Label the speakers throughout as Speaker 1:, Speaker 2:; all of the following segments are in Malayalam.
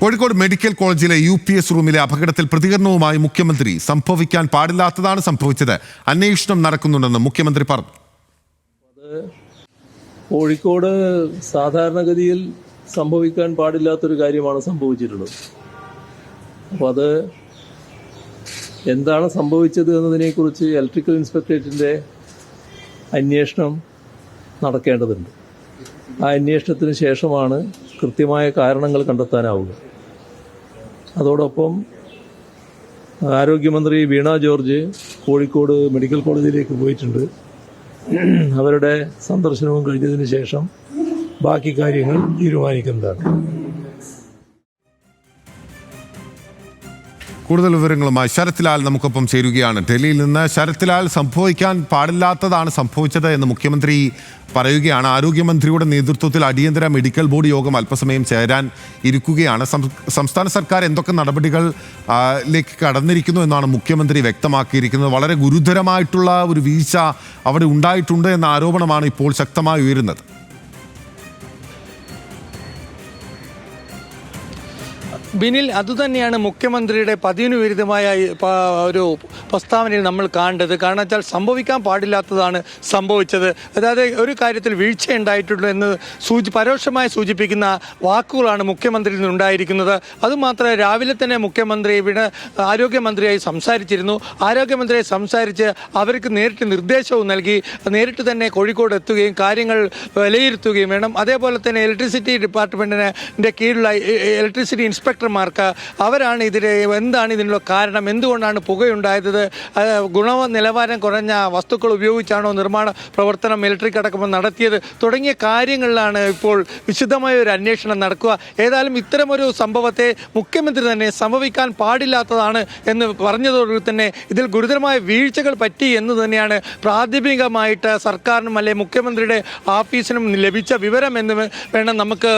Speaker 1: കോഴിക്കോട് മെഡിക്കൽ കോളേജിലെ UPS റൂമിലെ അപകടത്തിൽ പ്രതികരണവുമായി മുഖ്യമന്ത്രി സംഭവിക്കാൻ പാടില്ലാത്തതാണ് സംഭവിച്ചത്. അന്വേഷണം നടക്കുന്നുണ്ടെന്ന് മുഖ്യമന്ത്രി പറഞ്ഞു.
Speaker 2: കോഴിക്കോട് സാധാരണഗതിയിൽ സംഭവിക്കാൻ പാടില്ലാത്തൊരു കാര്യമാണ് സംഭവിച്ചിട്ടുള്ളത്. അപ്പോൾ അത് എന്താണ് സംഭവിച്ചത് എന്നതിനെക്കുറിച്ച് ഇലക്ട്രിക്കൽ ഇൻസ്പെക്ടറേറ്റിൻ്റെ അന്വേഷണം നടക്കേണ്ടതുണ്ട്. ആ അന്വേഷണത്തിന് ശേഷമാണ് കൃത്യമായ കാരണങ്ങൾ കണ്ടെത്താനാവുക. അതോടൊപ്പം ആരോഗ്യമന്ത്രി വീണ ജോർജ് കോഴിക്കോട് മെഡിക്കൽ കോളേജിലേക്ക് പോയിട്ടുണ്ട്. അവരുടെ സന്ദർശനവും കഴിഞ്ഞതിന് ശേഷം ബാക്കി കാര്യങ്ങൾ തീരുമാനിക്കുന്നതാണ്.
Speaker 1: കൂടുതൽ വിവരങ്ങളുമായി ശരത് ലാൽ നമുക്കൊപ്പം ചേരുകയാണ് ഡൽഹിയിൽ നിന്ന്. ശരത് ലാൽ, സംഭവിക്കാൻ പാടില്ലാത്തതാണ് സംഭവിച്ചത് എന്ന് മുഖ്യമന്ത്രി പറയുകയാണ്. ആരോഗ്യമന്ത്രിയുടെ നേതൃത്വത്തിൽ അടിയന്തര മെഡിക്കൽ ബോർഡ് യോഗം അല്പസമയം ചേരാൻ ഇരിക്കുകയാണ്. സംസ്ഥാന സർക്കാർ എന്തൊക്കെ നടപടികളിലേക്ക് കടന്നിരിക്കുന്നു എന്നാണ് മുഖ്യമന്ത്രി വ്യക്തമാക്കിയിരിക്കുന്നത്. വളരെ ഗുരുതരമായിട്ടുള്ള ഒരു വീഴ്ച അവിടെ ഉണ്ടായിട്ടുണ്ട് എന്ന ആരോപണമാണ് ഇപ്പോൾ ശക്തമായി ഉയരുന്നത്.
Speaker 3: ബിനിൽ, അതുതന്നെയാണ് മുഖ്യമന്ത്രിയുടെ പതിവിന് വിരുദ്ധമായ ഒരു പ്രസ്താവനയിൽ നമ്മൾ കാണേണ്ടത്. കാരണം വെച്ചാൽ സംഭവിക്കാൻ പാടില്ലാത്തതാണ് സംഭവിച്ചത്. അതായത് ഒരു കാര്യത്തിൽ വീഴ്ച ഉണ്ടായിട്ടുണ്ട് എന്ന് പരോക്ഷമായി സൂചിപ്പിക്കുന്ന വാക്കുകളാണ് മുഖ്യമന്ത്രിയിൽ നിന്നുണ്ടായിരിക്കുന്നത്. അതുമാത്രമല്ല, രാവിലെ തന്നെ മുഖ്യമന്ത്രി ആരോഗ്യമന്ത്രിയായി സംസാരിച്ചിരുന്നു. ആരോഗ്യമന്ത്രിയെ സംസാരിച്ച് അവർക്ക് നേരിട്ട് നിർദ്ദേശവും നൽകി. നേരിട്ട് തന്നെ കോഴിക്കോട് എത്തുകയും കാര്യങ്ങൾ വിലയിരുത്തുകയും വേണം. അതേപോലെ തന്നെ ഇലക്ട്രിസിറ്റി ഡിപ്പാർട്ട്മെൻറ്റിൻ്റെ കീഴിലുള്ള ഇലക്ട്രിസിറ്റി ഇൻസ്പെക്ടർമാർക്ക് അവരാണ് എന്താണ് ഇതിനുള്ള കാരണം, എന്തുകൊണ്ടാണ് പുകയുണ്ടായത്, ഗുണനിലവാരം കുറഞ്ഞ വസ്തുക്കൾ ഉപയോഗിച്ചാണോ നിർമ്മാണ പ്രവർത്തനം ഇലക്ട്രിക് അടക്കം നടത്തിയത് തുടങ്ങിയ കാര്യങ്ങളിലാണ് ഇപ്പോൾ വിശദമായ ഒരു അന്വേഷണം നടക്കുക. ഏതായാലും ഇത്തരമൊരു സംഭവത്തെ മുഖ്യമന്ത്രി തന്നെ സംഭവിക്കാൻ പാടില്ലാത്തതാണ് എന്ന് പറഞ്ഞതോടുകൂടി തന്നെ ഇതിൽ ഗുരുതരമായ വീഴ്ചകൾ പറ്റി എന്ന് തന്നെയാണ് പ്രാഥമികമായിട്ട് സർക്കാരിനും അല്ലെ മുഖ്യമന്ത്രിയുടെ ഓഫീസിനും ലഭിച്ച വിവരം എന്ന് വേണം നമുക്ക്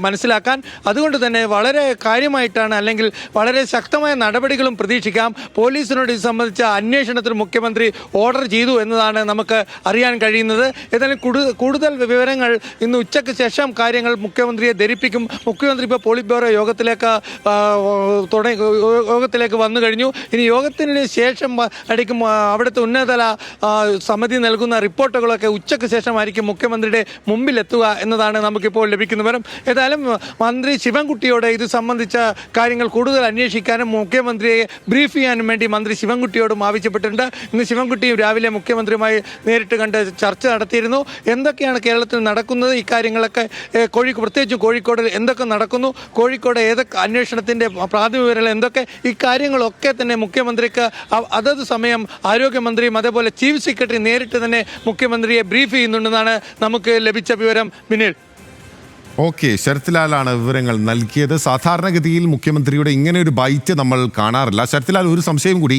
Speaker 3: മനസ്സിലാക്കാൻ. അതുകൊണ്ട് തന്നെ വളരെ കാര്യമായിട്ടാണ്, അല്ലെങ്കിൽ വളരെ ശക്തമായ നടപടികളും പ്രതീക്ഷിക്കാം. പോലീസിനോട് ഇത് സംബന്ധിച്ച അന്വേഷണത്തിന് മുഖ്യമന്ത്രി ഓർഡർ ചെയ്തു എന്നതാണ് നമുക്ക് അറിയാൻ കഴിയുന്നത്. ഏതായാലും കൂടുതൽ വിവരങ്ങൾ ഇന്ന് ഉച്ചയ്ക്ക് ശേഷം കാര്യങ്ങൾ മുഖ്യമന്ത്രിയെ ധരിപ്പിക്കും. മുഖ്യമന്ത്രി ഇപ്പോൾ പോളിറ്റ് ബ്യൂറോ യോഗത്തിലേക്ക് വന്നു കഴിഞ്ഞു. ഇനി യോഗത്തിന് ശേഷം ആയിരിക്കും അവിടുത്തെ ഉന്നതതല സമിതി നൽകുന്ന റിപ്പോർട്ടുകളൊക്കെ ഉച്ചയ്ക്ക് ശേഷമായിരിക്കും മുഖ്യമന്ത്രിയുടെ മുമ്പിലെത്തുക എന്നതാണ് നമുക്കിപ്പോൾ ലഭിക്കുന്ന വിവരം. ഏതായാലും മന്ത്രി ശിവൻകുട്ടിയോട് ഇത് സംബന്ധിച്ച കാര്യങ്ങൾ കൂടുതൽ അന്വേഷിക്കാനും മുഖ്യമന്ത്രിയെ ബ്രീഫ് ചെയ്യാനും വേണ്ടി മന്ത്രി ശിവൻകുട്ടിയോടും ആവശ്യപ്പെട്ടിട്ടുണ്ട്. ഇന്ന് ശിവൻകുട്ടിയും രാവിലെ മുഖ്യമന്ത്രിയുമായി നേരിട്ട് കണ്ട് ചർച്ച നടത്തിയിരുന്നു. എന്തൊക്കെയാണ് കേരളത്തിൽ നടക്കുന്നത്, ഇക്കാര്യങ്ങളൊക്കെ പ്രത്യേകിച്ചും കോഴിക്കോട് എന്തൊക്കെ നടക്കുന്നു, കോഴിക്കോട് ഏതൊക്കെ അന്വേഷണത്തിൻ്റെ പ്രാഥമിക വിവരങ്ങൾ എന്തൊക്കെ, ഇക്കാര്യങ്ങളൊക്കെ തന്നെ മുഖ്യമന്ത്രിക്ക് അതത് സമയം ആരോഗ്യമന്ത്രിയും അതേപോലെ ചീഫ് സെക്രട്ടറി നേരിട്ട് തന്നെ മുഖ്യമന്ത്രിയെ ബ്രീഫ് ചെയ്യുന്നുണ്ടെന്നാണ് നമുക്ക് ലഭിച്ച വിവരം. ബിനിൽ.
Speaker 1: ഓക്കെ, ശരത് ലാലാണ് വിവരങ്ങൾ നൽകിയത്. സാധാരണഗതിയിൽ മുഖ്യമന്ത്രിയുടെ ഇങ്ങനെ ഒരു ബൈറ്റ് നമ്മൾ കാണാറില്ല. ശരത് ലാൽ, ഒരു സംശയം കൂടി,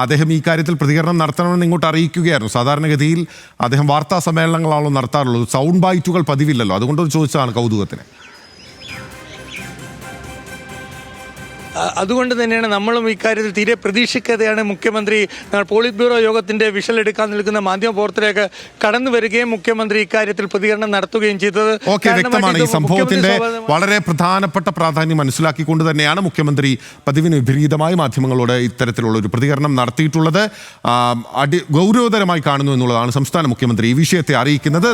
Speaker 1: അദ്ദേഹം ഈ കാര്യത്തിൽ പ്രതികരണം നടത്തണമെന്ന് ഇങ്ങോട്ട് അറിയിക്കുകയായിരുന്നു. സാധാരണഗതിയിൽ അദ്ദേഹം വാർത്താ സമ്മേളനങ്ങളാണല്ലോ നടത്താറുള്ളത്, സൗണ്ട് ബൈറ്റുകൾ പതിവില്ലല്ലോ, അതുകൊണ്ട് ചോദിച്ചതാണ് കൗതുകത്തിന്.
Speaker 3: അതുകൊണ്ട് തന്നെയാണ് നമ്മളും ഇക്കാര്യത്തിൽ തീരെ പ്രതീക്ഷിക്കാതെയാണ് മുഖ്യമന്ത്രി പോളിറ്റ് ബ്യൂറോ യോഗത്തിൻ്റെ വിഷൽ എടുക്കാൻ നിൽക്കുന്ന മാധ്യമപ്രവർത്തകർക്ക് കടന്നു വരികയും മുഖ്യമന്ത്രി ഇക്കാര്യത്തിൽ പ്രതികരണം നടത്തുകയും ചെയ്തത്.
Speaker 1: വ്യക്തമാണ്, ഈ സംഭവത്തിന്റെ വളരെ പ്രധാനപ്പെട്ട പ്രാധാന്യം മനസ്സിലാക്കിക്കൊണ്ട് തന്നെയാണ് മുഖ്യമന്ത്രി പതിവിന് വിപരീതമായി മാധ്യമങ്ങളോട് ഇത്തരത്തിലുള്ള ഒരു പ്രതികരണം നടത്തിയിട്ടുള്ളത്. ഗൗരവതരമായി കാണുന്നു എന്നുള്ളതാണ് സംസ്ഥാന മുഖ്യമന്ത്രി ഈ വിഷയത്തെ അറിയിക്കുന്നത്.